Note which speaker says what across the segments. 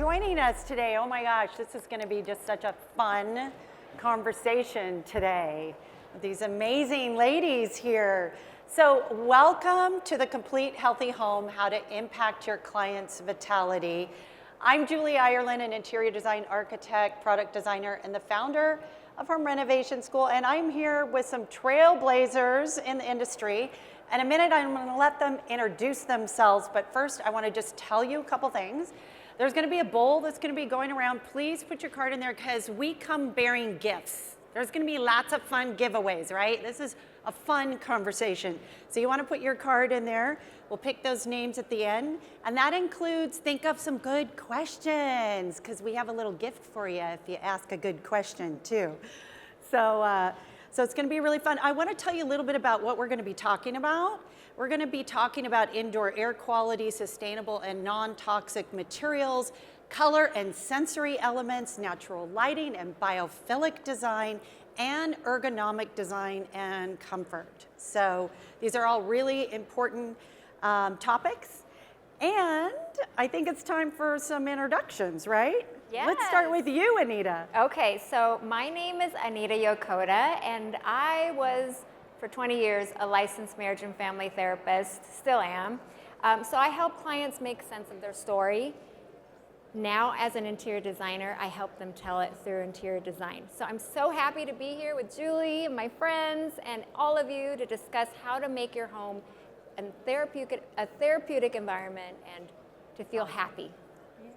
Speaker 1: joining us today. Oh my gosh, this is going to be just such a fun conversation today with these amazing ladies here. So welcome to the Complete Healthy Home, How to Impact Your Client's Vitality. I'm Julee Ireland, an interior design architect, product designer, and the founder of Home Renovation School. And I'm here with some trailblazers in the industry. In a minute, I'm going to let them introduce themselves. But first, I want to just tell you a couple things. There's going to be a bowl that's going to be going around. Please put your card in there because we come bearing gifts. There's going to be lots of fun giveaways, right? This is a fun conversation. So you want to put your card in there. We'll pick those names at the end. And that includes, think of some good questions because we have a little gift for you if you ask a good question too. So it's going to be really fun. I want to tell you a little bit about what we're going to be talking about. We're going to be talking about indoor air quality, sustainable and non-toxic materials, color and sensory elements, natural lighting and biophilic design, and ergonomic design and comfort. So these are all really important topics. And I think it's time for some introductions, right?
Speaker 2: Yes.
Speaker 1: Let's start with you, Anita.
Speaker 2: Okay, so my name is Anita Yokota, and I was, for 20 years, a licensed marriage and family therapist, still am. So I help clients make sense of their story. Now, as an interior designer, I help them tell it through interior design. So I'm so happy to be here with Julie and my friends and all of you to discuss how to make your home a therapeutic environment and to feel happy.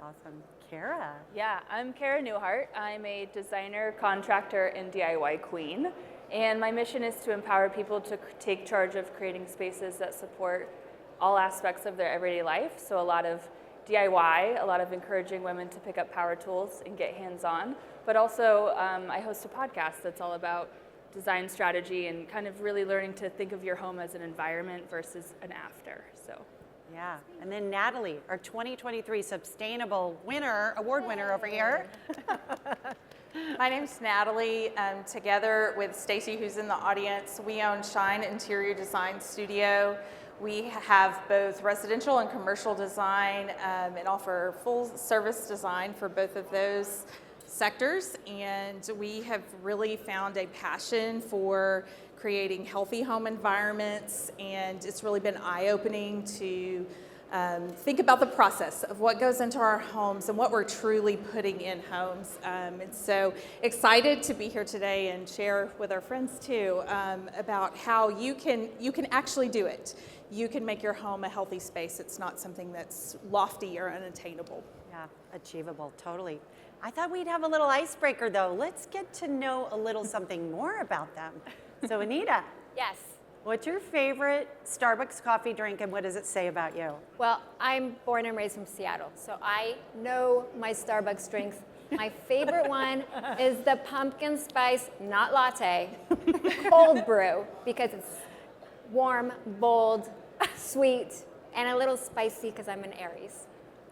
Speaker 1: Awesome. Cara.
Speaker 3: Yeah, I'm Cara Newhart. I'm a designer, contractor, and DIY queen. And my mission is to empower people to take charge of creating spaces that support all aspects of their everyday life. So a lot of DIY, a lot of encouraging women to pick up power tools and get hands-on. But also, I host a podcast that's all about design strategy and kind of really learning to think of your home as an environment versus an after. So.
Speaker 1: Yeah, and then Natalie, our 2023 Sustainable Award winner over here.
Speaker 4: My name's Natalie. Together with Stacy, who's in the audience, we own Shine Interior Design Studio. We have both residential and commercial design and offer full service design for both of those sectors. And we have really found a passion for creating healthy home environments, and it's really been eye-opening to think about the process of what goes into our homes and what we're truly putting in homes. And so excited to be here today and share with our friends too about how you can actually do it. You can make your home a healthy space. It's not something that's lofty or unattainable.
Speaker 1: Yeah, achievable, totally. I thought we'd have a little icebreaker though. Let's get to know a little something more about them. So Anita.
Speaker 2: Yes.
Speaker 1: What's your favorite Starbucks coffee drink and what does it say about you?
Speaker 2: Well, I'm born and raised from Seattle, so I know my Starbucks drinks. My favorite one is the pumpkin spice, not latte, cold brew, because it's warm, bold, sweet, and a little spicy because I'm an Aries.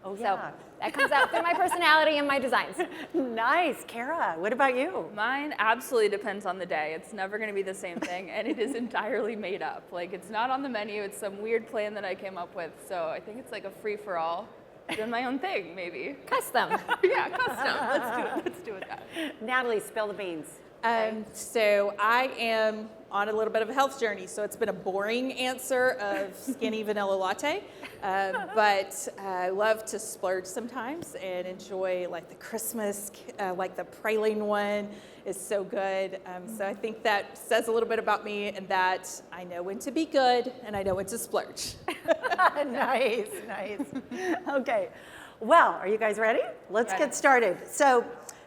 Speaker 1: Oh yeah.
Speaker 2: So that comes out through my personality and my designs.
Speaker 1: Nice. Cara, what about you?
Speaker 3: Mine absolutely depends on the day. It's never going to be the same thing, and it is entirely made up. Like, it's not on the menu. It's some weird plan that I came up with. So I think it's like a free-for-all. Doing my own thing, maybe.
Speaker 2: Custom.
Speaker 3: Yeah, custom. Let's do it that.
Speaker 1: Natalie, spill the beans.
Speaker 4: So I am on a little bit of a health journey, so it's been a boring answer of skinny vanilla latte, but I love to splurge sometimes and enjoy like the Christmas, like the praline one is so good. So I think that says a little bit about me and that I know when to be good and I know when to splurge.
Speaker 1: Nice. Okay, well, are you guys ready? Let's get started. So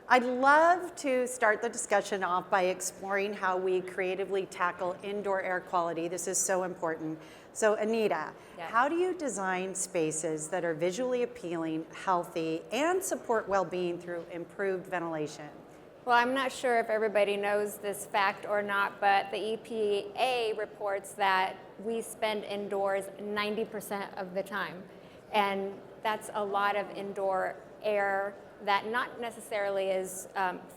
Speaker 1: I'd love to start the discussion off by exploring how we creatively tackle indoor air quality. This is so important. So Anita, how do you design spaces that are visually appealing, healthy, and support well-being through improved ventilation?
Speaker 2: Well, I'm not sure if everybody knows this fact or not, but the EPA reports that we spend indoors 90% of the time. And that's a lot of indoor air that not necessarily is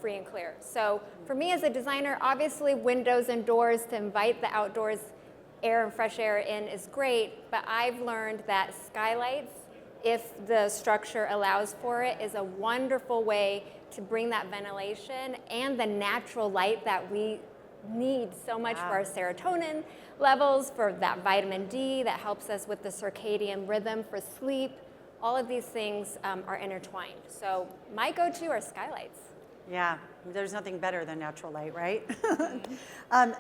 Speaker 2: free and clear. So for me as a designer, obviously windows and doors to invite the outdoors air and fresh air in is great, but I've learned that skylights if the structure allows for it, is a wonderful way to bring that ventilation and the natural light that we need so much for our serotonin levels, for that vitamin D that helps us with the circadian rhythm for sleep. All of these things are intertwined. So my go-to are skylights.
Speaker 1: Yeah, there's nothing better than natural light, right?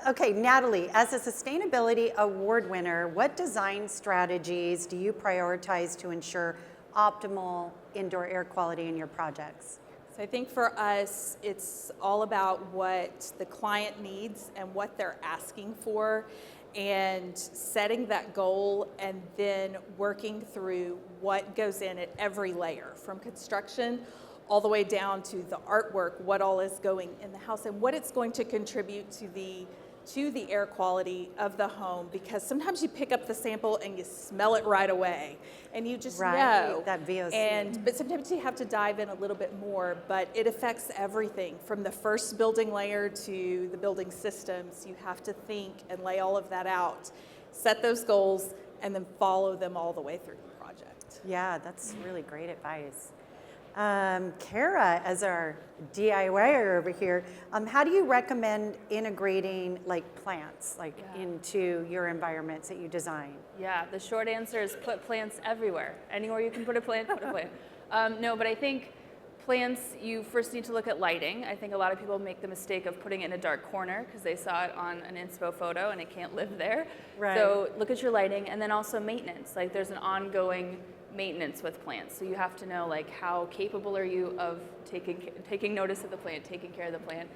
Speaker 1: Okay, Natalie, as a sustainability award winner, what design strategies do you prioritize to ensure optimal indoor air quality in your projects?
Speaker 4: So I think for us, it's all about what the client needs and what they're asking for, and setting that goal and then working through what goes in at every layer, from construction all the way down to the artwork, what all is going in the house and what it's going to contribute to the air quality of the home, because sometimes you pick up the sample and you smell it right away and you just know
Speaker 1: that VOC.
Speaker 4: but sometimes you have to dive in a little bit more, but it affects everything from the first building layer to the building systems. You have to think and lay all of that out, set those goals, and then follow them all the way through the project.
Speaker 1: Yeah, that's really great advice. Cara, as our DIYer over here, how do you recommend integrating like plants into your environments that you design?
Speaker 3: Yeah, the short answer is put plants everywhere. Anywhere you can put a plant, put a plant. No, but I think plants, you first need to look at lighting. I think a lot of people make the mistake of putting it in a dark corner because they saw it on an inspo photo and it can't live there.
Speaker 1: Right.
Speaker 3: So look at your lighting, and then also maintenance. Like there's an ongoing maintenance with plants. So you have to know like how capable are you of taking notice of the plant, taking care of the plant.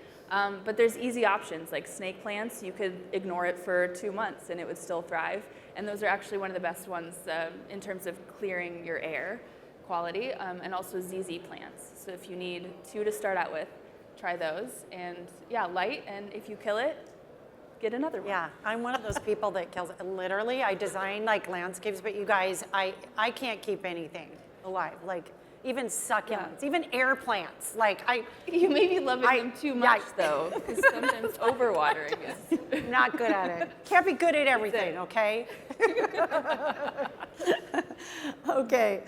Speaker 3: But there's easy options like snake plants. You could ignore it for 2 months and it would still thrive. And those are actually one of the best ones in terms of clearing your air quality, and also ZZ plants. So if you need 2 to start out with, try those. And yeah, light, and if you kill it, get another one.
Speaker 1: Yeah, I'm one of those people that kills it. Literally, I design like landscapes, but you guys, I can't keep anything alive. Like even succulents, even air plants. Like
Speaker 3: You may be loving them too much though, because sometimes overwatering is
Speaker 1: not good at it. Can't be good at everything, okay? Okay,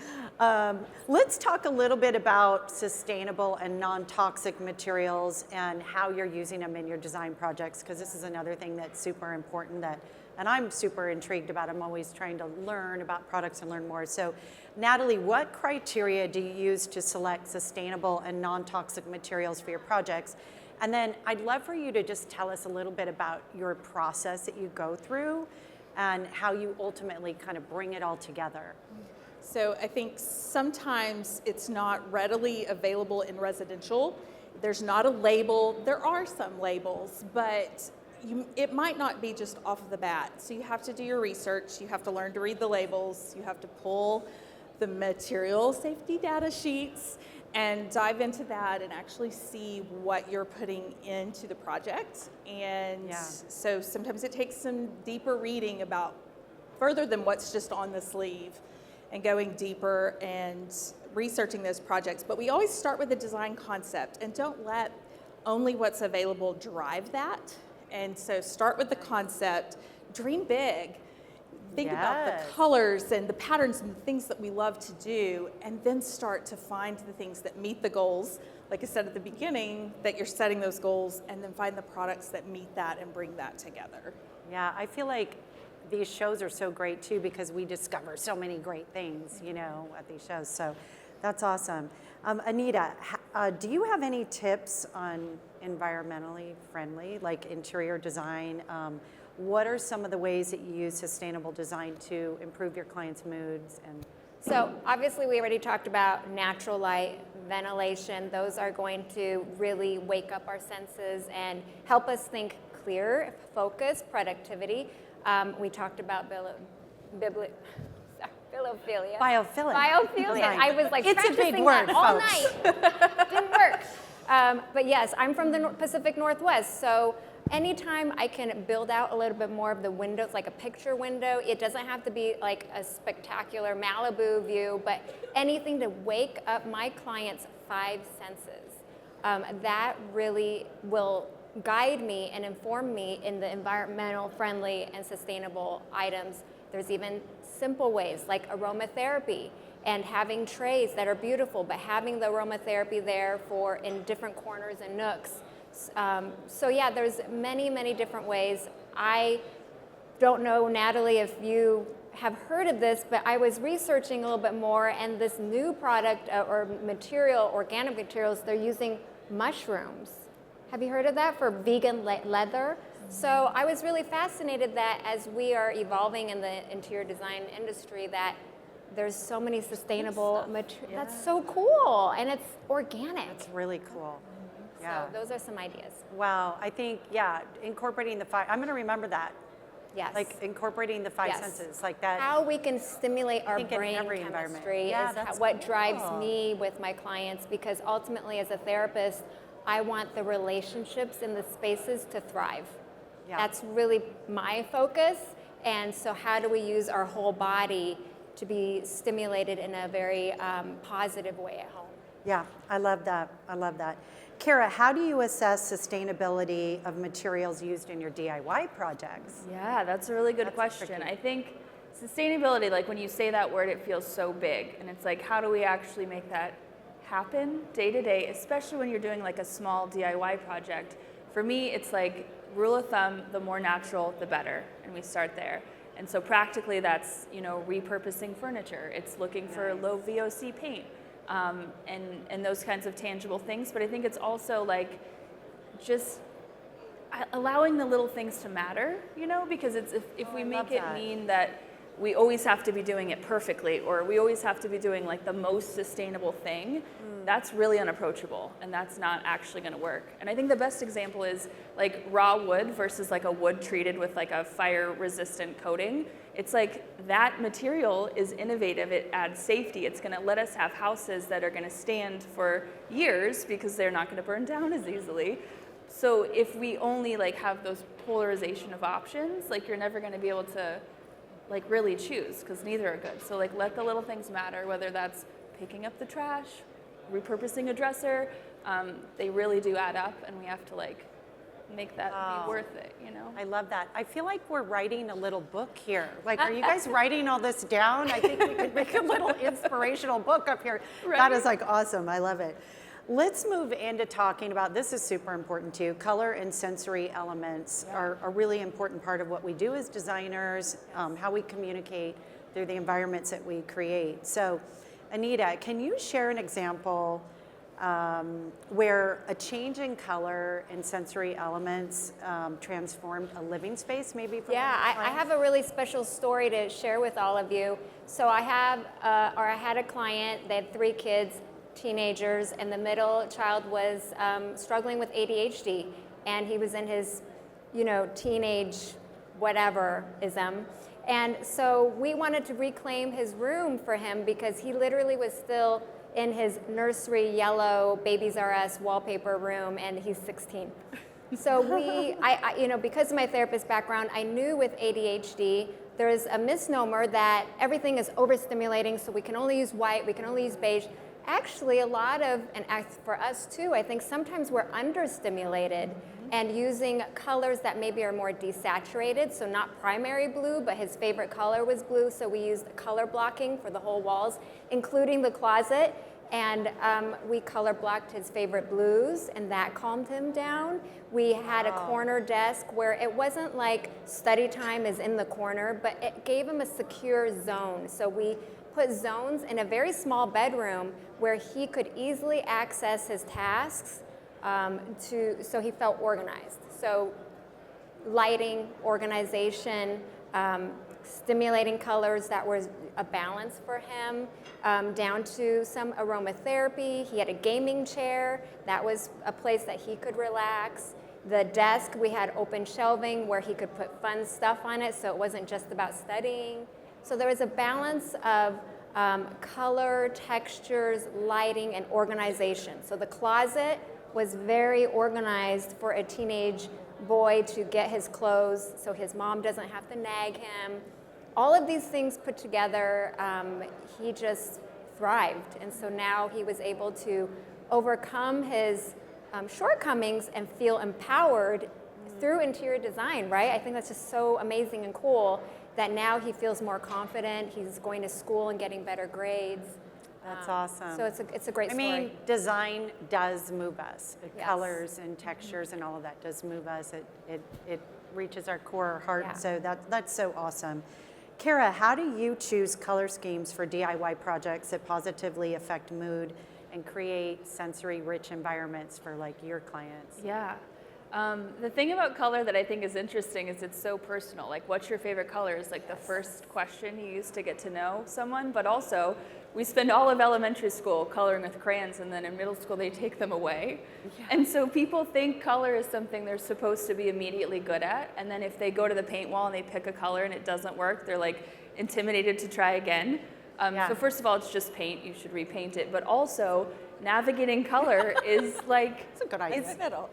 Speaker 1: let's talk a little bit about sustainable and non-toxic materials and how you're using them in your design projects, because this is another thing that's super important and I'm super intrigued about. I'm always trying to learn about products and learn more. So, Natalie, what criteria do you use to select sustainable and non-toxic materials for your projects? And then I'd love for you to just tell us a little bit about your process that you go through and how you ultimately kind of bring it all together.
Speaker 4: So I think sometimes it's not readily available in residential. There's not a label. There are some labels, but it might not be just off of the bat. So you have to do your research. You have to learn to read the labels. You have to pull the material safety data sheets and dive into that and actually see what you're putting into the project. And so sometimes it takes some deeper reading about further than what's just on the sleeve, and going deeper and researching those projects. But we always start with the design concept and don't let only what's available drive that. And so start with the concept, dream big, think about the colors and the patterns and the things that we love to do, and then start to find the things that meet the goals. Like I said at the beginning, that you're setting those goals, and then find the products that meet that and bring that together.
Speaker 1: Yeah, I feel like these shows are so great too because we discover so many great things, you know, at these shows. So that's awesome. Anita, do you have any tips on environmentally friendly, like interior design? What are some of the ways that you use sustainable design to improve your clients' moods?
Speaker 2: So obviously we already talked about natural light, ventilation. Those are going to really wake up our senses and help us think clear, focus, productivity. We talked about bibliophilia.
Speaker 1: Biophilia.
Speaker 2: I was like
Speaker 1: it's
Speaker 2: practicing
Speaker 1: a big word,
Speaker 2: that all
Speaker 1: folks.
Speaker 2: night. Didn't work. But yes, I'm from the Pacific Northwest, so anytime I can build out a little bit more of the windows, like a picture window, it doesn't have to be like a spectacular Malibu view, but anything to wake up my clients' 5 senses. That really will guide me and inform me in the environmental friendly and sustainable items. There's even simple ways like aromatherapy and having trays that are beautiful, but having the aromatherapy there for in different corners and nooks. So yeah, there's many, many different ways. I don't know, Natalie, if you have heard of this, but I was researching a little bit more, and this new product or material, organic materials, they're using mushrooms. Have you heard of that for vegan leather? So I was really fascinated that as we are evolving in the interior design industry, that there's so many sustainable materials.
Speaker 1: Yeah.
Speaker 2: That's so cool, and it's organic.
Speaker 1: It's really cool. Yeah.
Speaker 2: So those are some ideas.
Speaker 1: Wow. I think, yeah, incorporating the five, I'm going to remember that.
Speaker 2: Yes.
Speaker 1: Like incorporating the five
Speaker 2: Yes.
Speaker 1: senses, like that.
Speaker 2: How we can stimulate our
Speaker 1: think in
Speaker 2: brain
Speaker 1: every environment.
Speaker 2: chemistry
Speaker 1: Yeah,
Speaker 2: is
Speaker 1: that's
Speaker 2: what drives
Speaker 1: cool.
Speaker 2: me with my clients, because ultimately as a therapist, I want the relationships in the spaces to thrive.
Speaker 1: Yeah.
Speaker 2: That's really my focus. And so how do we use our whole body to be stimulated in a very positive way at home?
Speaker 1: Yeah, I love that. I love that. Cara, how do you assess sustainability of materials used in your DIY projects?
Speaker 3: Yeah, that's a really good
Speaker 1: That's
Speaker 3: question.
Speaker 1: tricky.
Speaker 3: I think sustainability, like when you say that word, it feels so big. And it's like, how do we actually make that happen day to day, especially when you're doing like a small DIY project? For me, it's like rule of thumb, the more natural, the better. And we start there. And so practically that's, repurposing furniture. It's looking for low VOC paint. And those kinds of tangible things. But I think it's also like just allowing the little things to matter, because it's if we make it mean that we always have to be doing it perfectly, or we always have to be doing like the most sustainable thing, that's really unapproachable, and that's not actually going to work. And I think the best example is like raw wood versus like a wood treated with like a fire resistant coating. It's like that material is innovative. It adds safety. It's going to let us have houses that are going to stand for years because they're not going to burn down as easily. So if we only like have those polarization of options, like you're never going to be able to like really choose, because neither are good. So like let the little things matter, whether that's picking up the trash, repurposing a dresser, they really do add up, and we have to like make that be worth it,
Speaker 1: I love that. I feel like we're writing a little book here. Like, are you guys writing all this down? I think we could make a little inspirational book up here.
Speaker 3: Right.
Speaker 1: That is like awesome. I love it. Let's move into talking about, this is super important too, color and sensory elements are a really important part of what we do as designers, how we communicate through the environments that we create. So, Anita, can you share an example where a change in color and sensory elements transformed a living space, maybe? For
Speaker 2: Yeah, I have a really special story to share with all of you. So I had a client, they had 3 kids, teenagers, and the middle child was struggling with ADHD, and he was in his, teenage whatever-ism. And so we wanted to reclaim his room for him because he literally was still in his nursery yellow Babies R Us wallpaper room, and he's 16. So because of my therapist background, I knew with ADHD, there's a misnomer that everything is overstimulating, so we can only use white, we can only use beige. Actually, a lot of, and for us too, I think sometimes we're understimulated and using colors that maybe are more desaturated, so not primary blue, but his favorite color was blue, so we used color blocking for the whole walls, including the closet, and we color blocked his favorite blues, and that calmed him down. We had a corner desk where it wasn't like study time is in the corner, but it gave him a secure zone. So we put zones in a very small bedroom where he could easily access his tasks so he felt organized. So lighting, organization, stimulating colors that was a balance for him, down to some aromatherapy. He had a gaming chair. That was a place that he could relax. The desk, we had open shelving where he could put fun stuff on it, so it wasn't just about studying. So there was a balance of color, textures, lighting, and organization. So the closet was very organized for a teenage boy to get his clothes so his mom doesn't have to nag him. All of these things put together, he just thrived. And so now he was able to overcome his shortcomings and feel empowered through interior design, right? I think that's just so amazing and cool that now he feels more confident. He's going to school and getting better grades.
Speaker 1: That's awesome.
Speaker 2: So it's a great story.
Speaker 1: I mean, design does move us.
Speaker 2: Yes.
Speaker 1: Colors and textures and all of that does move us. It reaches our core heart.
Speaker 2: Yeah.
Speaker 1: So that's so awesome. Cara, how do you choose color schemes for DIY projects that positively affect mood and create sensory-rich environments for like your clients?
Speaker 3: Yeah. The thing about color that I think is interesting is it's so personal. Like, what's your favorite color is like the first question you use to get to know someone, but also we spend all of elementary school coloring with crayons, and then in middle school they take them away. Yeah. And so people think color is something they're supposed to be immediately good at, and then if they go to the paint wall and they pick a color and it doesn't work, they're like intimidated to try again. So first of all, it's just paint. You should repaint it. But also, navigating color is like...
Speaker 1: It's a good idea.
Speaker 4: I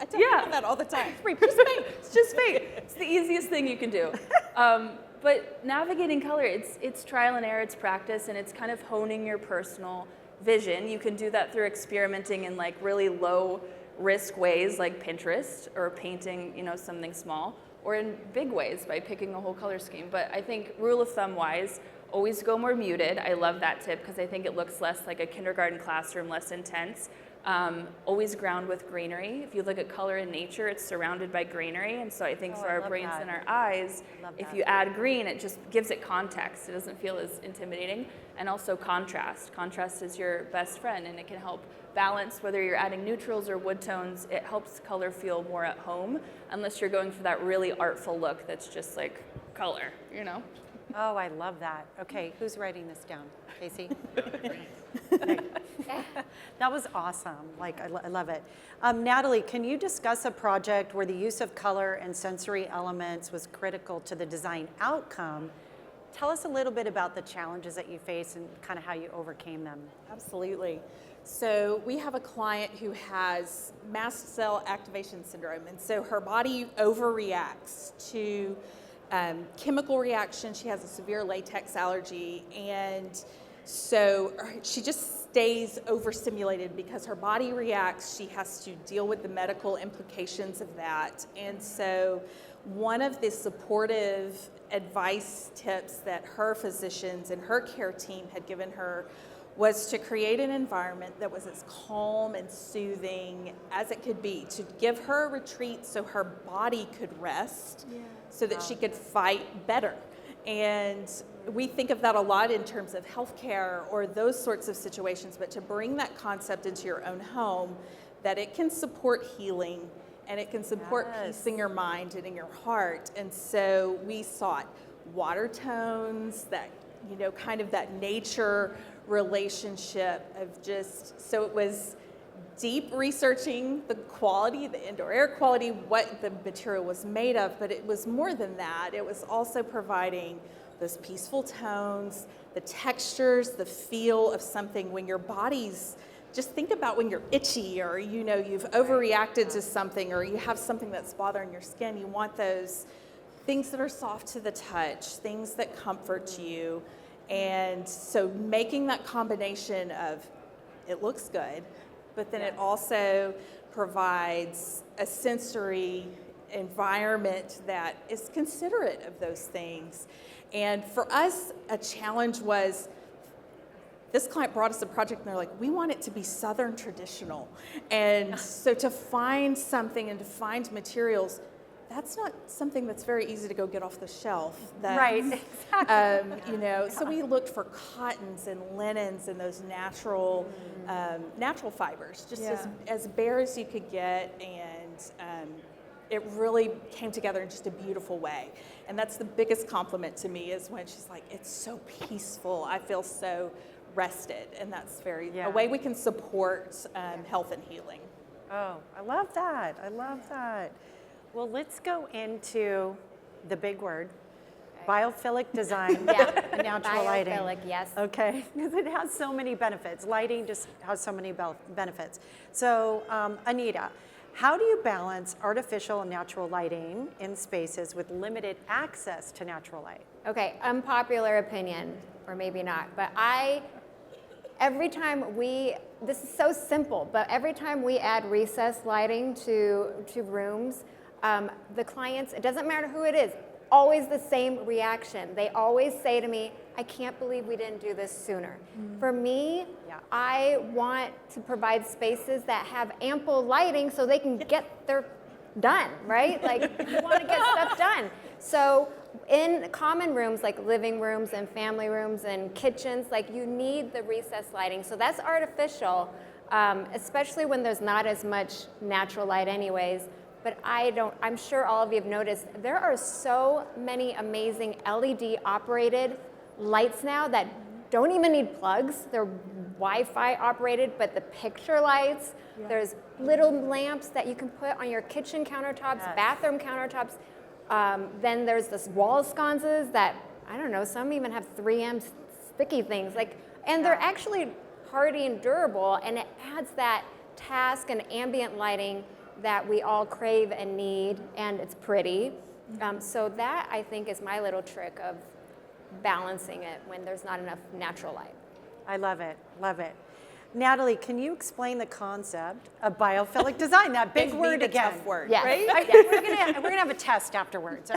Speaker 4: tell people that all the time. Just paint.
Speaker 3: It's just paint. It's the easiest thing you can do. But navigating color, it's trial and error, it's practice, and it's kind of honing your personal vision. You can do that through experimenting in like really low risk ways like Pinterest or painting, something small, or in big ways by picking a whole color scheme. But I think rule of thumb wise, always go more muted. I love that tip because I think it looks less like a kindergarten classroom, less intense. Always ground with greenery. If you look at color in nature, it's surrounded by greenery. And so I think for our brains and our eyes, if you add green, it just gives it context. It doesn't feel as intimidating. And also contrast. Contrast is your best friend, and it can help balance whether you're adding neutrals or wood tones. It helps color feel more at home, unless you're going for that really artful look that's just like color,
Speaker 1: Oh, I love that. Okay, who's writing this down? Casey? That was awesome. Like, I love it. Natalie, can you discuss a project where the use of color and sensory elements was critical to the design outcome? Tell us a little bit about the challenges that you faced and kind of how you overcame them.
Speaker 4: Absolutely. So we have a client who has mast cell activation syndrome, and so her body overreacts to chemical reaction. She has a severe latex allergy, and so she just stays overstimulated because her body reacts. She has to deal with the medical implications of that. And so one of the supportive advice tips that her physicians and her care team had given her was to create an environment that was as calm and soothing as it could be, to give her a retreat so her body could rest, so that she could fight better. And we think of that a lot in terms of healthcare or those sorts of situations, but to bring that concept into your own home, that it can support healing and it can support peace in your mind and in your heart. And so we sought water tones, that, kind of that nature relationship of just, so it was deep researching the quality, the indoor air quality, what the material was made of, but it was more than that. It was also providing those peaceful tones, the textures, the feel of something when your body's, just think about when you're itchy or, you've overreacted to something or you have something that's bothering your skin. You want those things that are soft to the touch, things that comfort you. And so making that combination of it looks good, but then it also provides a sensory environment that is considerate of those things. And for us, a challenge was, this client brought us a project and they're like, we want it to be Southern traditional. And so to find something and to find materials, that's not something that's very easy to go get off the shelf.
Speaker 1: Right, exactly.
Speaker 4: So we looked for cottons and linens and those natural fibers, just as bare as you could get, and it really came together in just a beautiful way. And that's the biggest compliment to me, is when she's like, it's so peaceful, I feel so rested, and that's a way we can support health and healing.
Speaker 1: Oh, I love that. I love that. Well, let's go into the big word, biophilic design, natural lighting.
Speaker 2: Biophilic, yes.
Speaker 1: Okay, because it has so many benefits. Lighting just has so many benefits. So, Anita, how do you balance artificial and natural lighting in spaces with limited access to natural light?
Speaker 2: Okay, unpopular opinion, or maybe not, but every time this is so simple, but every time we add recessed lighting to rooms, the clients, it doesn't matter who it is, always the same reaction. They always say to me, I can't believe we didn't do this sooner. For me, I want to provide spaces that have ample lighting so they can get their done, right? Like, you want to get stuff done. So in common rooms like living rooms and family rooms and kitchens, like, you need the recessed lighting. So that's artificial, especially when there's not as much natural light anyways. But I'm sure all of you have noticed, there are so many amazing LED operated lights now that don't even need plugs. They're Wi-Fi operated, but the picture lights, there's little lamps that you can put on your kitchen countertops, bathroom countertops. Then there's this wall sconces that, I don't know, some even have 3M sticky things. And they're actually hardy and durable, and it adds that task and ambient lighting that we all crave and need, and it's pretty. So that, I think, is my little trick of balancing it when there's not enough natural light.
Speaker 1: I love it, love it. Natalie, can you explain the concept of biophilic design? That big word again.
Speaker 4: Tough word,
Speaker 2: Yes.
Speaker 1: Right?
Speaker 2: Yes.
Speaker 1: We're gonna have a test afterwards.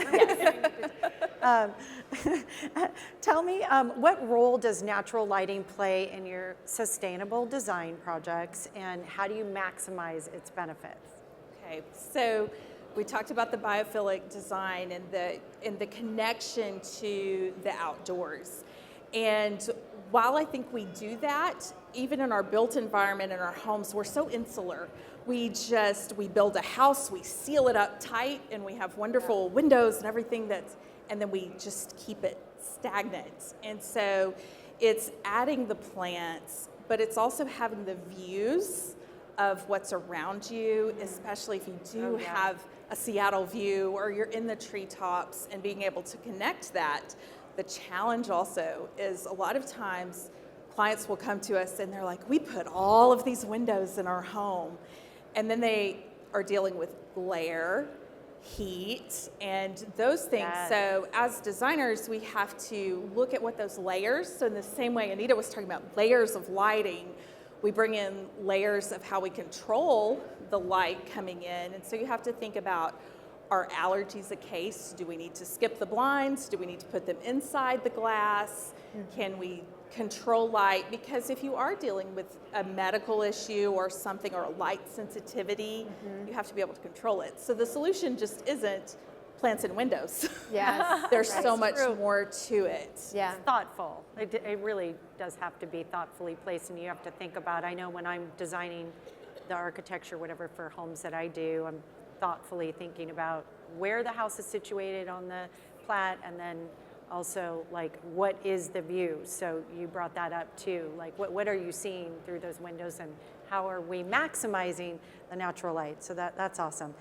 Speaker 1: Tell me, what role does natural lighting play in your sustainable design projects, and how do you maximize its benefits?
Speaker 4: Okay, so we talked about the biophilic design and the connection to the outdoors. And while I think we do that, even in our built environment in our homes, we're so insular. We build a house, we seal it up tight, and we have wonderful windows and everything and then we just keep it stagnant. And so it's adding the plants, but it's also having the views of what's around you, especially if you do have a Seattle view or you're in the treetops, and being able to connect that. The challenge also is a lot of times clients will come to us and they're like, we put all of these windows in our home, and then they are dealing with glare, heat, and those things.
Speaker 1: Yes.
Speaker 4: So as designers, we have to look at what those layers, so in the same way Anita was talking about layers of lighting, we bring in layers of how we control the light coming in. And so you have to think about, are allergies a case? Do we need to skip the blinds? Do we need to put them inside the glass? Can we control light? Because if you are dealing with a medical issue or something, or a light sensitivity, you have to be able to control it. So the solution just isn't plants and windows.
Speaker 2: Yes.
Speaker 4: There's so much more to it.
Speaker 2: Yeah.
Speaker 1: Thoughtful. It really does have to be thoughtfully placed, and you have to think about, I know when I'm designing the architecture, whatever, for homes that I do, I'm thoughtfully thinking about where the house is situated on the plat, and then also, like, what is the view? So you brought that up too. Like, what are you seeing through those windows, and how are we maximizing the natural light? So that's awesome.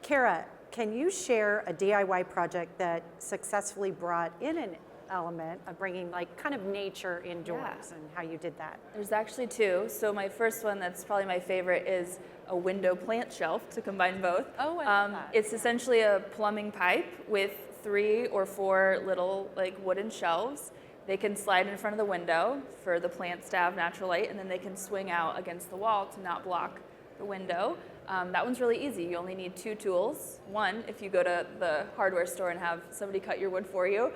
Speaker 1: Cara, can you share a DIY project that successfully brought in an element of bringing, like, kind of nature indoors, and how you did that?
Speaker 3: There's actually two. So my first one, that's probably my favorite, is a window plant shelf, to combine both.
Speaker 1: Oh, I love that.
Speaker 3: It's essentially a plumbing pipe with 3 or 4 little, like, wooden shelves. They can slide in front of the window for the plants to have natural light, and then they can swing out against the wall to not block the window. That one's really easy. You only need 2 tools. One, if you go to the hardware store and have somebody cut your wood for you,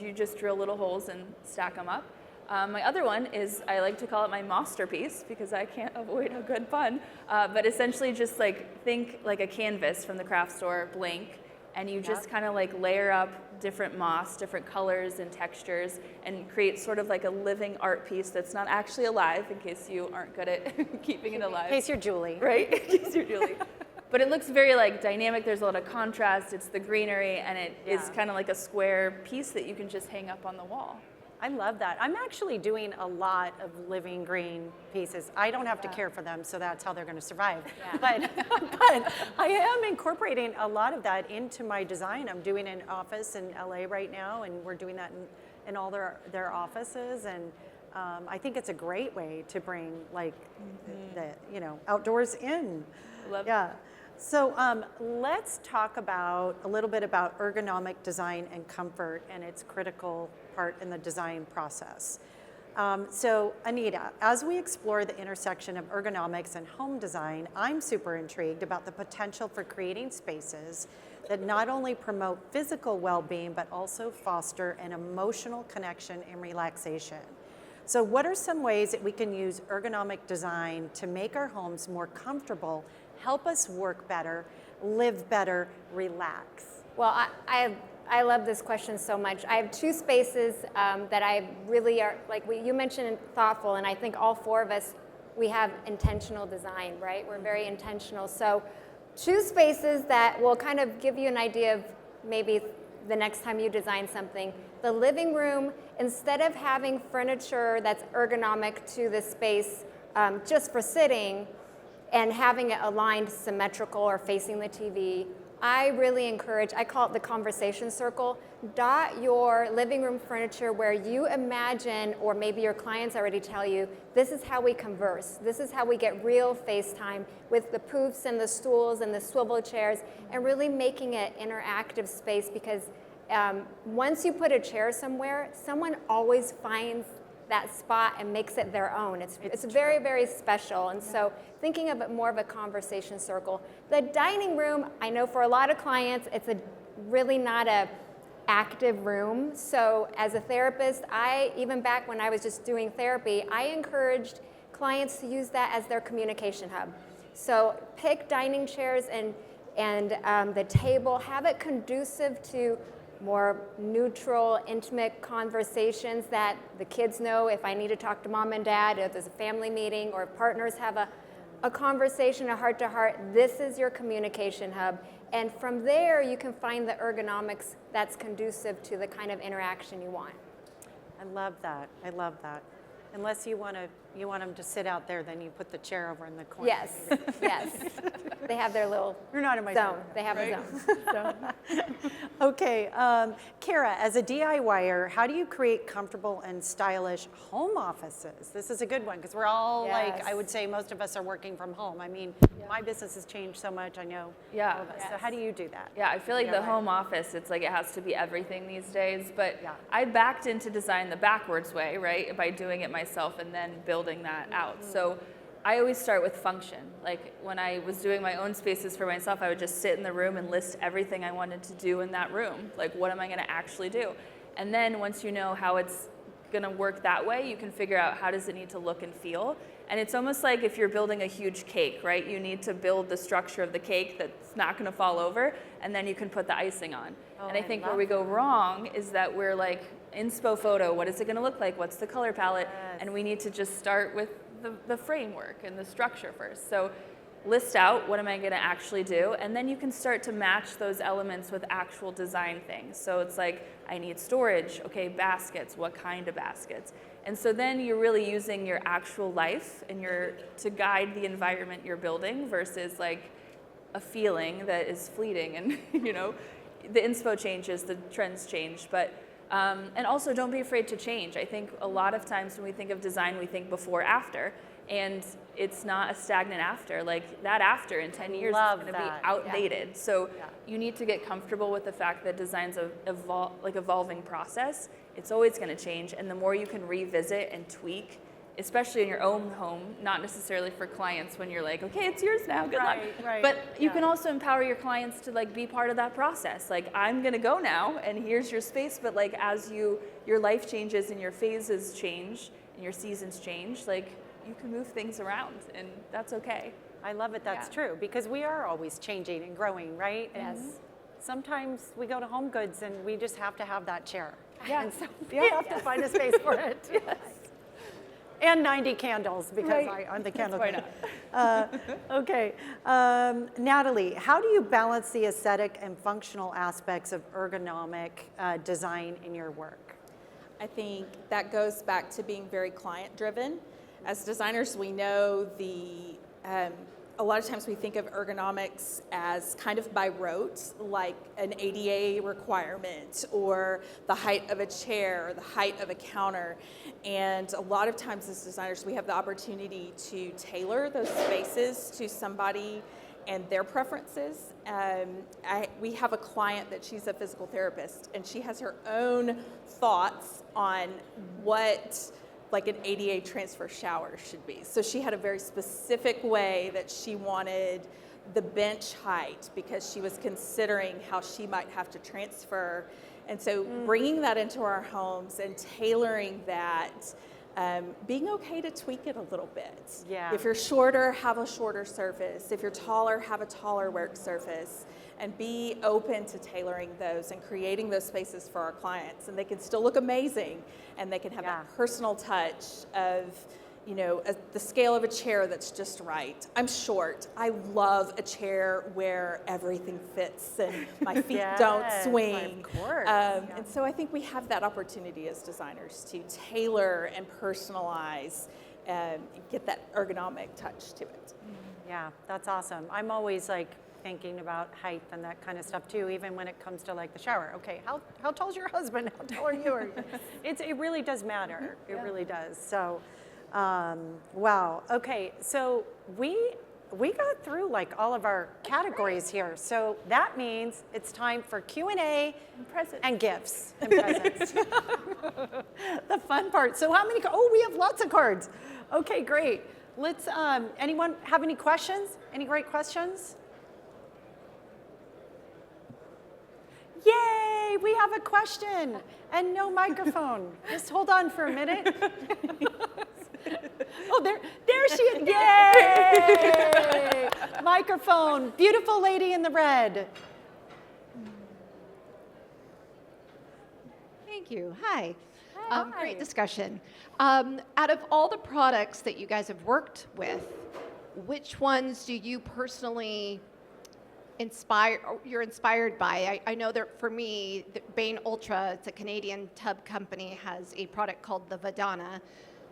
Speaker 3: you just drill little holes and stack them up. My other one is, I like to call it my masterpiece, because I can't avoid a good pun, but essentially just, like, think like a canvas from the craft store, blank, and you just kind of, like, layer up different moss, different colors and textures, and create sort of like a living art piece that's not actually alive, in case you aren't good at keeping it alive.
Speaker 1: In case you're Julie.
Speaker 3: Right, in case you're Julie. But it looks very, like, dynamic. There's a lot of contrast. It's the greenery, and it is kind of like a square piece that you can just hang up on the wall.
Speaker 1: I love that. I'm actually doing a lot of living green pieces. I don't have to care for them, so that's how they're going to survive. But I am incorporating a lot of that into my design. I'm doing an office in LA right now, and we're doing that in all their offices. And I think it's a great way to bring, like, the outdoors in.
Speaker 3: Love
Speaker 1: it. So let's talk a little bit about ergonomic design and comfort, and its critical part in the design process. So Anita, as we explore the intersection of ergonomics and home design, I'm super intrigued about the potential for creating spaces that not only promote physical well-being, but also foster an emotional connection and relaxation. So what are some ways that we can use ergonomic design to make our homes more comfortable, help us work better, live better, relax?
Speaker 2: Well, I love this question so much. I have two spaces that I really are, like you mentioned thoughtful, and I think all four of us, we have intentional design, right? We're very intentional. So two spaces that will kind of give you an idea of maybe the next time you design something. The living room, instead of having furniture that's ergonomic to the space just for sitting and having it aligned symmetrical or facing the TV, I really encourage, I call it the conversation circle. Dot your living room furniture where you imagine, or maybe your clients already tell you, this is how we converse. This is how we get real FaceTime with the poofs and the stools and the swivel chairs, and really making it interactive space, because once you put a chair somewhere, someone always finds that spot and makes it their own. It's very, very special. And so thinking of it more of a conversation circle. The dining room, I know for a lot of clients, it's really not a active room. So as a therapist, even back when I was just doing therapy, I encouraged clients to use that as their communication hub. So pick dining chairs and the table, have it conducive to more neutral, intimate conversations that the kids know if I need to talk to mom and dad, if there's a family meeting, or partners have a conversation, a heart-to-heart, this is your communication hub. And from there, you can find the ergonomics that's conducive to the kind of interaction you want.
Speaker 1: I love that. I love that. Unless you want them to sit out there, then you put the chair over in the corner.
Speaker 2: Yes, yes. They have their little
Speaker 1: You're not in my
Speaker 2: zone.
Speaker 1: zone.
Speaker 2: They have a zone.
Speaker 1: Okay, Cara, as a DIYer, how do you create comfortable and stylish home offices? This is a good one, because we're all
Speaker 2: Yes.
Speaker 1: I would say most of us are working from home. I mean, my business has changed so much, I know
Speaker 3: Yeah.
Speaker 1: all of us. So how do you do that?
Speaker 3: Yeah, I feel like the
Speaker 1: DIY.
Speaker 3: home office, it's like it has to be everything these days. But
Speaker 1: Yeah.
Speaker 3: I backed into design the backwards way, right? By doing it myself and then building that out. So I always start with function. Like when I was doing my own spaces for myself, I would just sit in the room and list everything I wanted to do in that room. Like, what am I going to actually do? And then once you know how it's going to work that way, you can figure out how does it need to look and feel. And it's almost like if you're building a huge cake, right? You need to build the structure of the cake that's not going to fall over, and then you can put the icing on. And I think where we go wrong is that we're like, inspo photo, what is it going to look like? What's the color palette?
Speaker 1: Yes.
Speaker 3: And we need to just start with the framework and the structure first. So list out what am I going to actually do, and then you can start to match those elements with actual design things. So it's like, I need storage, okay, baskets, what kind of baskets? And so then you're really using your actual life and to guide the environment you're building versus like a feeling that is fleeting. And the inspo changes, the trends change, but and also don't be afraid to change. I think a lot of times when we think of design, we think before, after, and it's not a stagnant after. Like that after in 10 years is going to be outdated. Yeah. So you need to get comfortable with the fact that design's an evolving process. It's always going to change, and the more you can revisit and tweak, especially in your own home, not necessarily for clients when you're like, okay, it's yours now, good luck.
Speaker 1: Right.
Speaker 3: But you can also empower your clients to like be part of that process. Like, I'm gonna go now and here's your space, but like as your life changes and your phases change and your seasons change, like you can move things around, and that's okay.
Speaker 1: I love it, that's true, because we are always changing and growing, right?
Speaker 2: Yes.
Speaker 1: And sometimes we go to Home Goods and we just have to have that chair.
Speaker 3: Yeah.
Speaker 1: And so we have to find a space for it. Yes. And 90 candles, because I'm the candle.
Speaker 3: Why not?
Speaker 1: Okay. Natalie, how do you balance the aesthetic and functional aspects of ergonomic design in your work?
Speaker 4: I think that goes back to being very client-driven. As designers, we know a lot of times we think of ergonomics as kind of by rote, like an ADA requirement or the height of a chair, or the height of a counter. And a lot of times as designers, we have the opportunity to tailor those spaces to somebody and their preferences. We have a client that she's a physical therapist, and she has her own thoughts on what like an ADA transfer shower should be. So she had a very specific way that she wanted the bench height because she was considering how she might have to transfer. And so bringing that into our homes and tailoring that, being okay to tweak it a little bit.
Speaker 1: Yeah.
Speaker 4: If you're shorter, have a shorter surface. If you're taller, have a taller work surface. And be open to tailoring those and creating those spaces for our clients. And they can still look amazing, and they can have that personal touch of, you know, the scale of a chair that's just right. I'm short. I love a chair where everything fits and my feet don't swing.
Speaker 1: Of course.
Speaker 4: And so I think we have that opportunity as designers to tailor and personalize and get that ergonomic touch to it.
Speaker 1: Yeah, that's awesome. I'm always like thinking about height and that kind of stuff too, even when it comes to like the shower. Okay, how tall's your husband? How tall are you? It really does matter. It really does. So, wow. Okay, so we got through like all of our categories here. So that means it's time for Q&A and gifts and presents. The fun part. So how many? Oh, we have lots of cards. Okay, great. Let's. Anyone have any questions? Any great questions? Yay, we have a question and no microphone. Just hold on for a minute. Oh, there she is. Yay! Microphone, beautiful lady in the red.
Speaker 5: Thank you. Hi. Great discussion. Out of all the products that you guys have worked with, which ones do you personally you're inspired by? I know that for me, Bain Ultra, it's a Canadian tub company, has a product called the Vedana,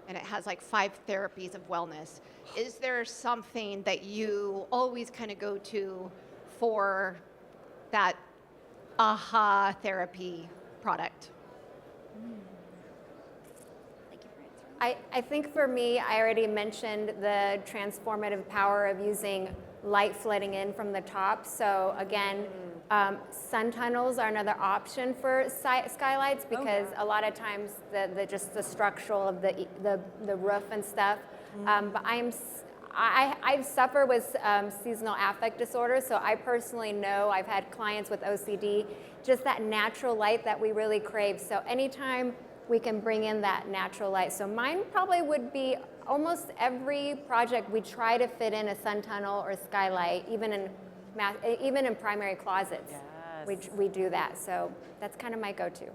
Speaker 5: and it has like 5 therapies of wellness. Is there something that you always kind of go to for that aha therapy product?
Speaker 2: I think for me, I already mentioned the transformative power of using light flooding in from the top. So again, sun tunnels are another option for skylights because a lot of times just the structural of the roof and stuff. But I suffer with seasonal affect disorder, so I personally know I've had clients with OCD, just that natural light that we really crave. So anytime we can bring in that natural light. So mine probably would be almost every project we try to fit in a sun tunnel or skylight, even in primary closets.
Speaker 1: Yes.
Speaker 2: We do that. So that's kind of my go-to.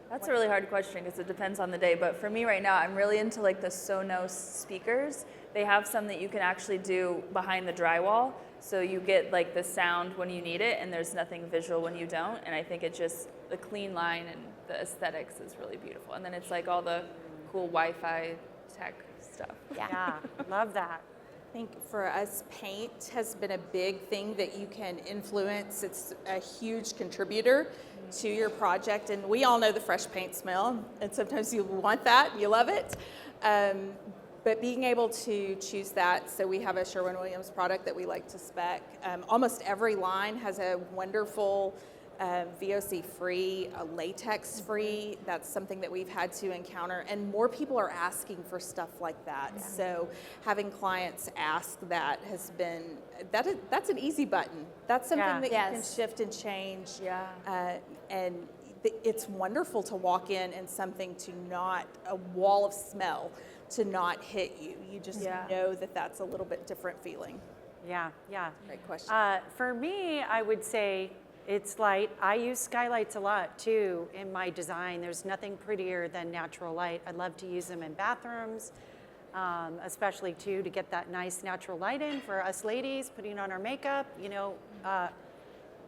Speaker 3: That's a really hard question because it depends on the day. But for me right now, I'm really into like the Sonos speakers. They have some that you can actually do behind the drywall. So you get like the sound when you need it and there's nothing visual when you don't. And I think it just, the clean line and the aesthetics is really beautiful. And then it's like all the cool Wi-Fi tech stuff.
Speaker 1: Yeah, love that.
Speaker 4: I think for us, paint has been a big thing that you can influence. It's a huge contributor to your project, and we all know the fresh paint smell, and sometimes you want that, you love it. But being able to choose that, so we have a Sherwin-Williams product that we like to spec. Almost every line has a wonderful VOC-free, latex-free. That's something that we've had to encounter, and more people are asking for stuff like that. Yeah. So having clients ask that has been, that's an easy button. That's something that you can shift and change. Yeah. And it's wonderful to walk in and something to not, a wall of smell to not hit you. You just know that that's a little bit different feeling.
Speaker 1: Yeah.
Speaker 4: Great question.
Speaker 1: For me, I would say it's light. I use skylights a lot too in my design. There's nothing prettier than natural light. I love to use them in bathrooms, especially too to get that nice natural light in for us ladies, putting on our makeup. You know,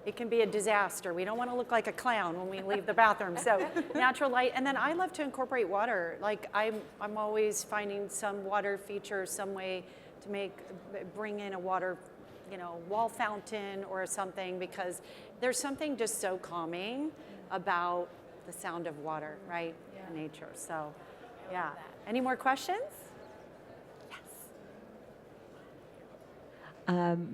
Speaker 1: it can be a disaster. We don't want to look like a clown when we leave the bathroom. So natural light, and then I love to incorporate water. Like I'm always finding some water feature, some way to bring in a water, wall fountain or something, because there's something just so calming about the sound of water, right? In nature. So, yeah. Any more questions?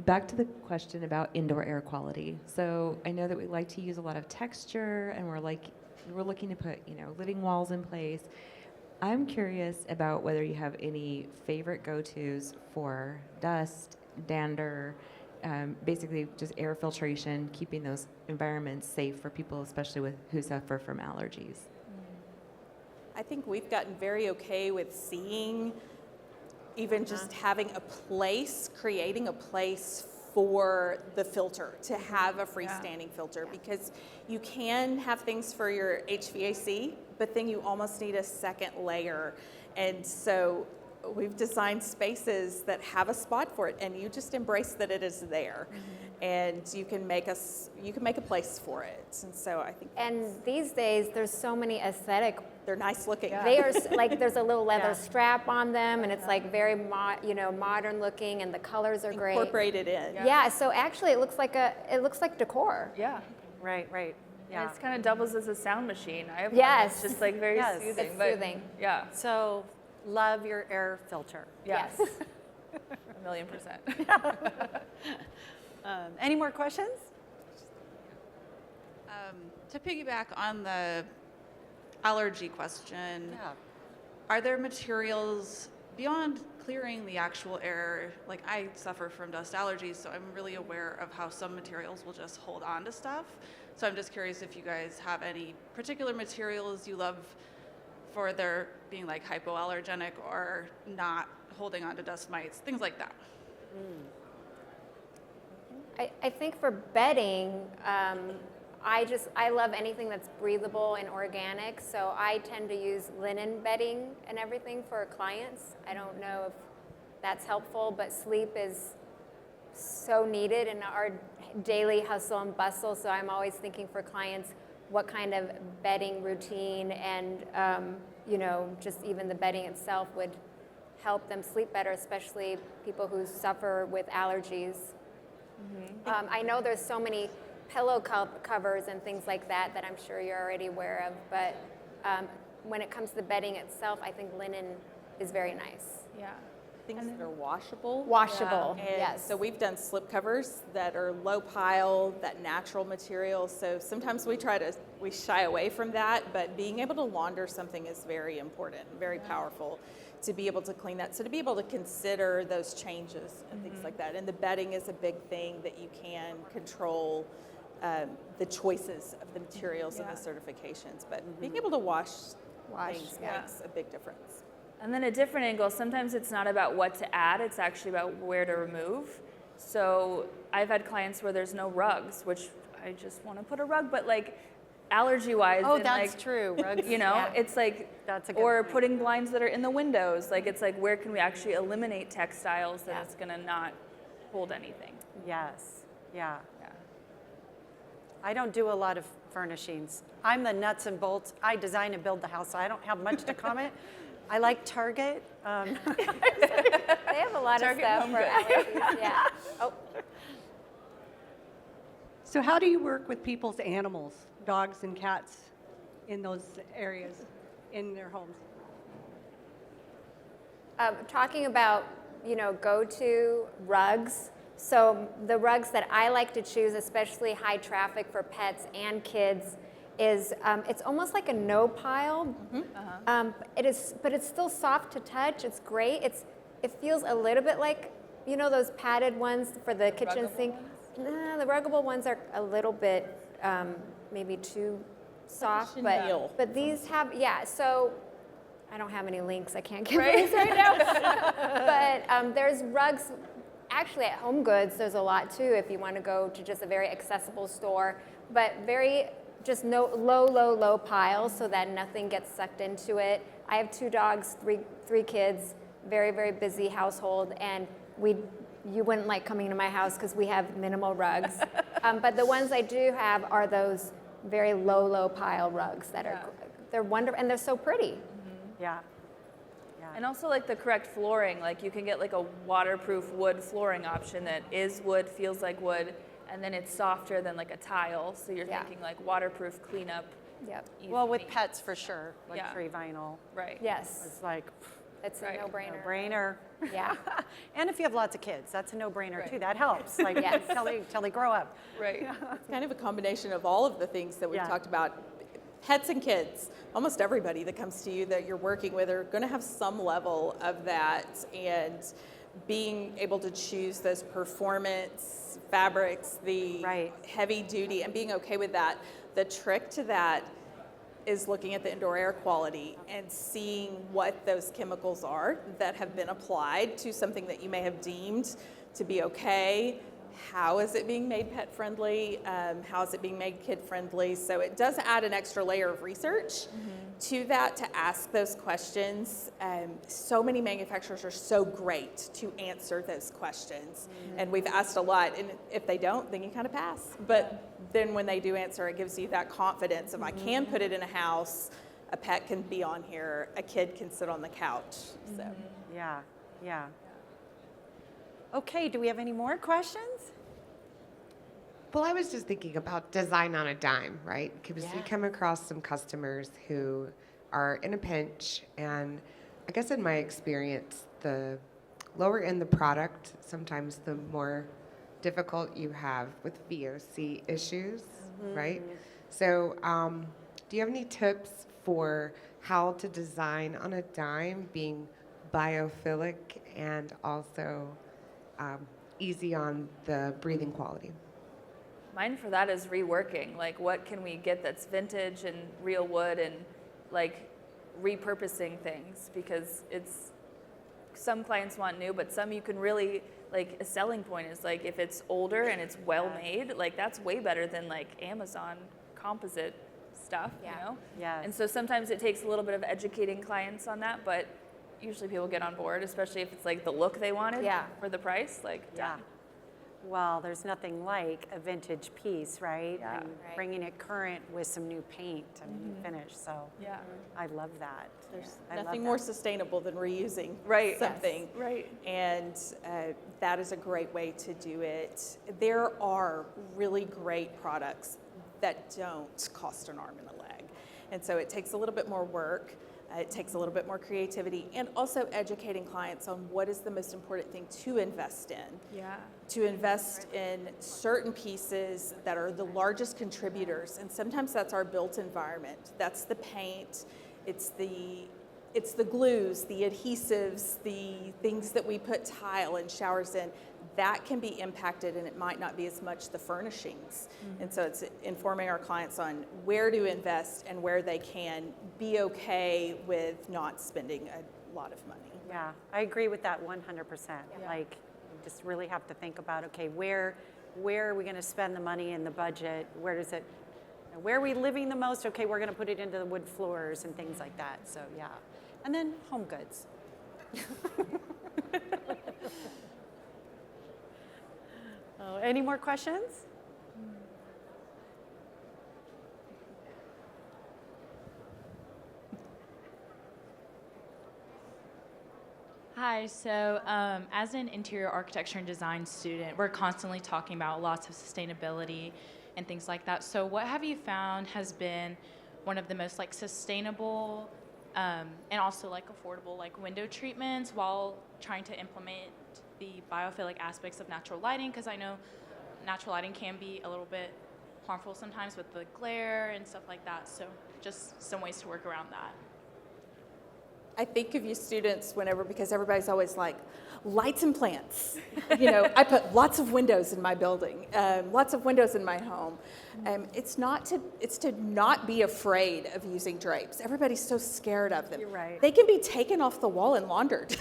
Speaker 6: Back to the question about indoor air quality. So I know that we like to use a lot of texture, and we're looking to put living walls in place. I'm curious about whether you have any favorite go-tos for dust, dander, basically just air filtration, keeping those environments safe for people, especially who suffer from allergies.
Speaker 4: I think we've gotten very okay with seeing, even just having a place, creating a place for the filter, to have a freestanding filter, because you can have things for your HVAC, but then you almost need a second layer. And so we've designed spaces that have a spot for it, and you just embrace that it is there. And you can make a place for it. And so I think
Speaker 2: these days, there's so many aesthetic.
Speaker 4: they're nice looking.
Speaker 2: They are like, there's a little leather strap on them, and it's like very modern looking, and the colors are great.
Speaker 4: Incorporated in.
Speaker 2: Yeah. So actually, it looks like decor.
Speaker 3: Yeah.
Speaker 1: Right.
Speaker 3: Yeah. And it kind of doubles as a sound machine. I have one
Speaker 2: Yes.
Speaker 3: that's just like very
Speaker 1: Yes.
Speaker 3: soothing.
Speaker 2: It's
Speaker 3: but-
Speaker 2: soothing.
Speaker 3: Yeah.
Speaker 1: So love your air filter.
Speaker 2: Yes.
Speaker 3: 1,000,000%.
Speaker 1: Any more questions?
Speaker 7: To piggyback on the allergy question,
Speaker 1: Yeah.
Speaker 7: are there materials beyond clearing the actual air? Like, I suffer from dust allergies, so I'm really aware of how some materials will just hold on to stuff. So I'm just curious if you guys have any particular materials you love for their being like hypoallergenic or not holding on to dust mites, things like that.
Speaker 2: I think for bedding, I love anything that's breathable and organic, so I tend to use linen bedding and everything for clients. I don't know if that's helpful, but sleep is so needed in our daily hustle and bustle, so I'm always thinking for clients what kind of bedding routine and just even the bedding itself would help them sleep better, especially people who suffer with allergies. I know there's so many pillow covers and things like that I'm sure you're already aware of, but when it comes to the bedding itself, I think linen is very nice.
Speaker 3: Yeah.
Speaker 4: Things that are washable.
Speaker 2: Washable,
Speaker 4: And
Speaker 2: yes.
Speaker 4: so we've done slip covers that are low pile, that natural material. So sometimes we shy away from that, but being able to launder something is very important, very powerful to be able to clean that. So to be able to consider those changes and things like that. And the bedding is a big thing that you can control the choices of the materials and the certifications. But being able to wash things makes a big difference.
Speaker 3: And then a different angle, sometimes it's not about what to add, it's actually about where to remove. So I've had clients where there's no rugs, which I just want to put a rug, but like allergy-wise.
Speaker 1: Oh,
Speaker 3: and
Speaker 1: that's
Speaker 3: like,
Speaker 1: true. Rugs,
Speaker 3: it's like,
Speaker 1: That's a good
Speaker 3: or
Speaker 1: point.
Speaker 3: putting blinds that are in the windows. Like, it's like, where can we actually eliminate textiles that it's going to not hold anything?
Speaker 1: Yes. Yeah.
Speaker 3: Yeah.
Speaker 1: I don't do a lot of furnishings. I'm the nuts and bolts. I design and build the house, so I don't have much to comment. I like Target.
Speaker 2: They have a lot of stuff for allergies. Yeah. Oh,
Speaker 8: So how do you work with people's animals, dogs and cats, in those areas, in their homes?
Speaker 2: talking about, go-to rugs. So the rugs that I like to choose, especially high traffic for pets and kids, is it's almost like a no pile. But it's still soft to touch. It's great. It feels a little bit like, those padded ones for the kitchen sink. Nah, the ruggable ones are a little bit maybe too soft, but these have, so I don't have any links. I can't give these right now. But there's rugs, actually at Home Goods, there's a lot too if you want to go to just a very accessible store, but just no low piles so that nothing gets sucked into it. I have 2 dogs, three kids, very, very busy household, and you wouldn't like coming to my house because we have minimal rugs. But the ones I do have are those very low pile rugs that they're wonderful, and they're so pretty.
Speaker 1: Yeah.
Speaker 3: And also like the correct flooring, like you can get like a waterproof wood flooring option that is wood, feels like wood, and then it's softer than like a tile. So you're thinking like waterproof cleanup.
Speaker 2: Yep.
Speaker 3: easy
Speaker 1: Well, with
Speaker 3: to-
Speaker 1: pets for sure, like
Speaker 3: Yeah.
Speaker 1: free vinyl.
Speaker 3: Right.
Speaker 2: Yes,
Speaker 1: It's like
Speaker 2: it's
Speaker 3: Right.
Speaker 2: a no-brainer.
Speaker 1: no-brainer.
Speaker 2: Yeah.
Speaker 1: And if you have lots of kids, that's a no-brainer
Speaker 3: Right.
Speaker 1: too. That helps. Like
Speaker 2: Yes.
Speaker 1: till they grow up.
Speaker 3: Right.
Speaker 4: It's kind of a combination of all of the things that we've
Speaker 1: Yeah.
Speaker 4: talked about. pets and kids, almost everybody that comes to you that you're working with are going to have some level of that, and being able to choose those performance fabrics, the heavy duty, and being okay with that. The trick to that is looking at the indoor air quality and seeing what those chemicals are that have been applied to something that you may have deemed to be okay. How is it being made pet friendly? How is it being made kid friendly? So it does add an extra layer of research to that, to ask those questions. So many manufacturers are so great to answer those questions. And we've asked a lot, and if they don't, then you kind of pass. But then when they do answer, it gives you that confidence of I can put it in a house, a pet can be on here, a kid can sit on the couch. So
Speaker 1: Yeah, yeah. Okay, do we have any more questions?
Speaker 9: Well, I was just thinking about design on a dime, right? Because we come across some customers who are in a pinch, and I guess in my experience, the lower in the product, sometimes the more difficult you have with VOC issues, right? So do you have any tips for how to design on a dime, being biophilic and also easy on the breathing quality?
Speaker 3: Mine for that is reworking. Like, what can we get that's vintage and real wood, and like repurposing things, because it's, some clients want new, but some you can really, like, a selling point is like if it's older and it's well made, like that's way better than like Amazon composite stuff, you know?
Speaker 1: Yes.
Speaker 3: And so sometimes it takes a little bit of educating clients on that, but usually people get on board, especially if it's like the look they wanted for the price, like done.
Speaker 1: Well, there's nothing like a vintage piece, right?
Speaker 3: Yeah.
Speaker 1: And bringing it current with some new paint and finish. So I love that.
Speaker 4: there's
Speaker 1: I love
Speaker 4: nothing
Speaker 1: that.
Speaker 4: more sustainable than reusing something.
Speaker 3: Right.
Speaker 4: And that is a great way to do it. There are really great products that don't cost an arm and a leg. And so it takes a little bit more work. It takes a little bit more creativity, and also educating clients on what is the most important thing to invest in.
Speaker 3: Yeah.
Speaker 4: To invest in certain pieces that are the largest contributors, and sometimes that's our built environment. That's the paint, it's the glues, the adhesives, the things that we put tile and showers in. That can be impacted, and it might not be as much the furnishings. And so it's informing our clients on where to invest and where they can be okay with not spending a lot of money.
Speaker 1: Yeah, I agree with that 100%. Like, you just really have to think about, okay, where are we going to spend the money in the budget? Where are we living the most? Okay, we're going to put it into the wood floors and things like that. So yeah, and then home goods. Any more questions?
Speaker 10: Hi, so as an interior architecture and design student, we're constantly talking about lots of sustainability and things like that. So what have you found has been one of the most like sustainable and also like affordable like window treatments while trying to implement the biophilic aspects of natural lighting? Because I know natural lighting can be a little bit harmful sometimes with the glare and stuff like that. So just some ways to work around that.
Speaker 4: I think of you students whenever, because everybody's always like, lights and plants. You know, I put lots of windows in my building, lots of windows in my home. It's to not be afraid of using drapes. Everybody's so scared of them.
Speaker 1: You're right.
Speaker 4: They can be taken off the wall and laundered.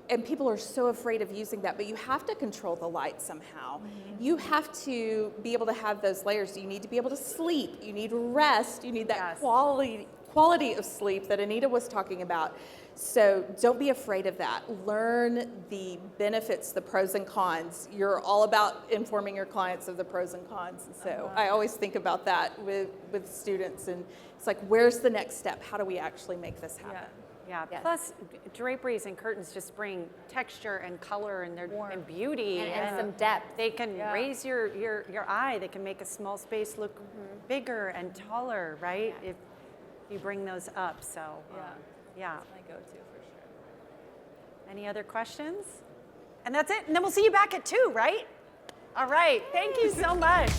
Speaker 4: And people are so afraid of using that, but you have to control the light somehow. You have to be able to have those layers. You need to be able to sleep. You need rest. You need that quality of sleep that Anita was talking about. So don't be afraid of that. Learn the benefits, the pros and cons. You're all about informing your clients of the pros and cons. And so I always think about that with students. And it's like, where's the next step? How do we actually make this happen?
Speaker 1: Yeah, plus draperies and curtains just bring texture and color and and beauty
Speaker 2: and some depth.
Speaker 1: They can raise your eye. They can make a small space look bigger and taller, right? If you bring those up. So yeah.
Speaker 3: That's my go-to for sure.
Speaker 1: Any other questions? And that's it. And then we'll see you back at 2, right? All right. Thank you so much.